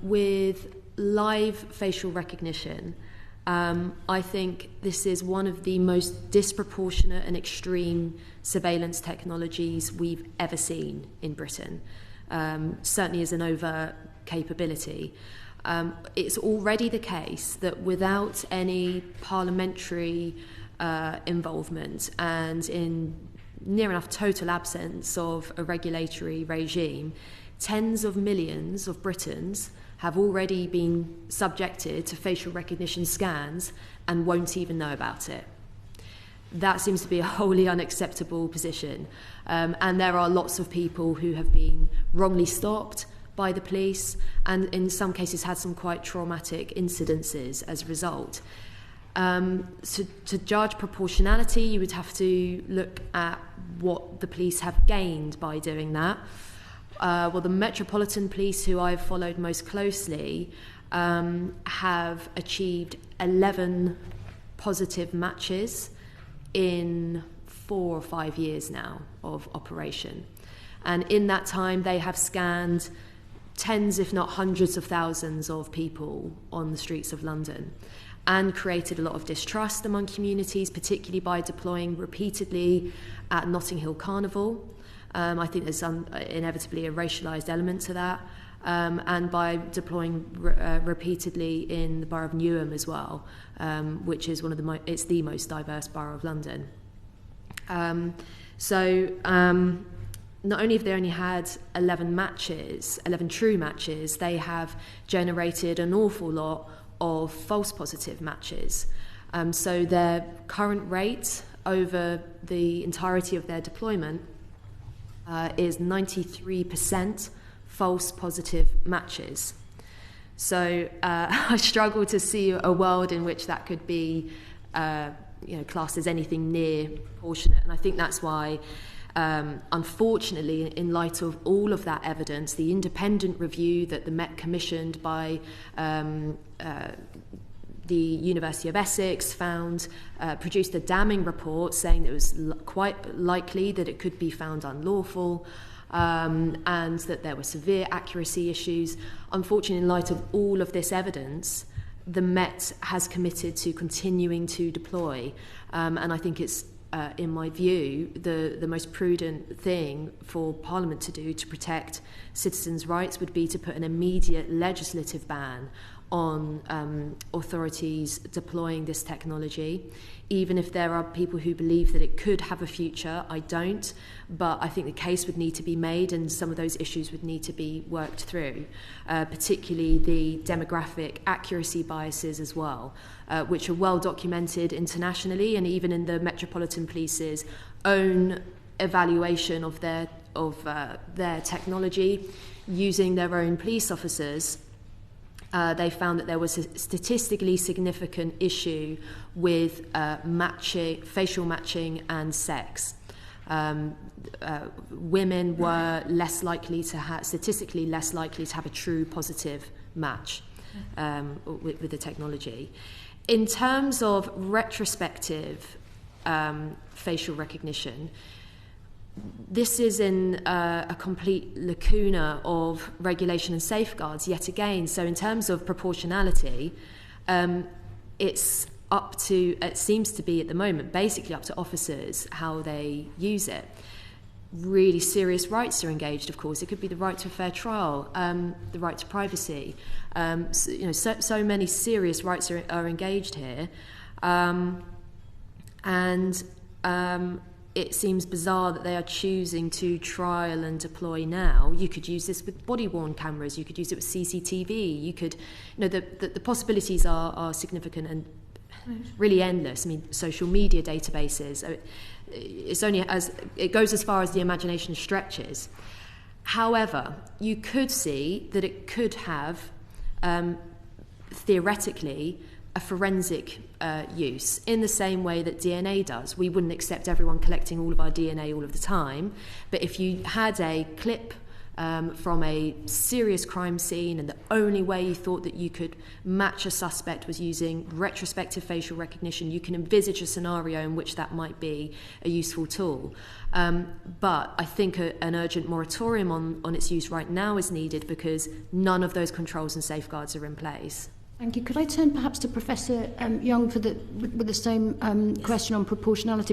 with live facial recognition, I think this is one of the most disproportionate and extreme surveillance technologies we've ever seen in Britain, certainly as an overt capability. It's already the case that without any parliamentary involvement and in near enough total absence of a regulatory regime, tens of millions of Britons have already been subjected to facial recognition scans and won't even know about it. That seems to be a wholly unacceptable position. And there are lots of people who have been wrongly stopped by the police and in some cases had some quite traumatic incidences as a result. To judge proportionality, you would have to look at what the police have gained by doing that. Well, the Metropolitan Police, who I've followed most closely, have achieved 11 positive matches in 4 or 5 years now of operation. And in that time, they have scanned tens, if not hundreds of thousands of people on the streets of London and created a lot of distrust among communities, particularly by deploying repeatedly at Notting Hill Carnival. I think there's inevitably a racialised element to that, and by deploying repeatedly in the borough of Newham as well, which is it's the most diverse borough of London. Not only have they only had 11 true matches, they have generated an awful lot of false positive matches. So their current rate over the entirety of their deployment is 93% false positive matches. So I struggle to see a world in which that could be classed as anything near proportionate. And I think that's why, unfortunately, in light of all of that evidence, the independent review that the Met commissioned by the University of Essex produced a damning report saying that it was quite likely that it could be found unlawful, and that there were severe accuracy issues. Unfortunately, in light of all of this evidence, the Met has committed to continuing to deploy, and I think it's, in my view, the most prudent thing for Parliament to do to protect citizens' rights would be to put an immediate legislative ban on authorities deploying this technology. Even if there are people who believe that it could have a future, I don't, but I think the case would need to be made and some of those issues would need to be worked through, particularly the demographic accuracy biases as well, which are well documented internationally and even in the Metropolitan Police's own evaluation of their technology using their own police officers. They found that there was a statistically significant issue with facial matching and sex. Women were statistically less likely to have a true positive match with the technology. In terms of retrospective facial recognition, this is in a complete lacuna of regulation and safeguards yet again. So in terms of proportionality, it seems to be at the moment basically up to officers how they use it. Really serious rights are engaged, of course. It could be the right to a fair trial, the right to privacy. So many serious rights are engaged here. It seems bizarre that they are choosing to trial and deploy now. You could use this with body-worn cameras. You could use it with CCTV. You could, the possibilities are significant and really endless. I mean, social media databases. It goes as far as the imagination stretches. However, you could see that it could have, theoretically, a forensic use in the same way that DNA does. We wouldn't accept everyone collecting all of our DNA all of the time, but if you had a clip from a serious crime scene, and the only way you thought that you could match a suspect was using retrospective facial recognition, you can envisage a scenario in which that might be a useful tool. But I think an urgent moratorium on its use right now is needed because none of those controls and safeguards are in place. Thank you. Could I turn perhaps to Professor Young with the same question on proportionality?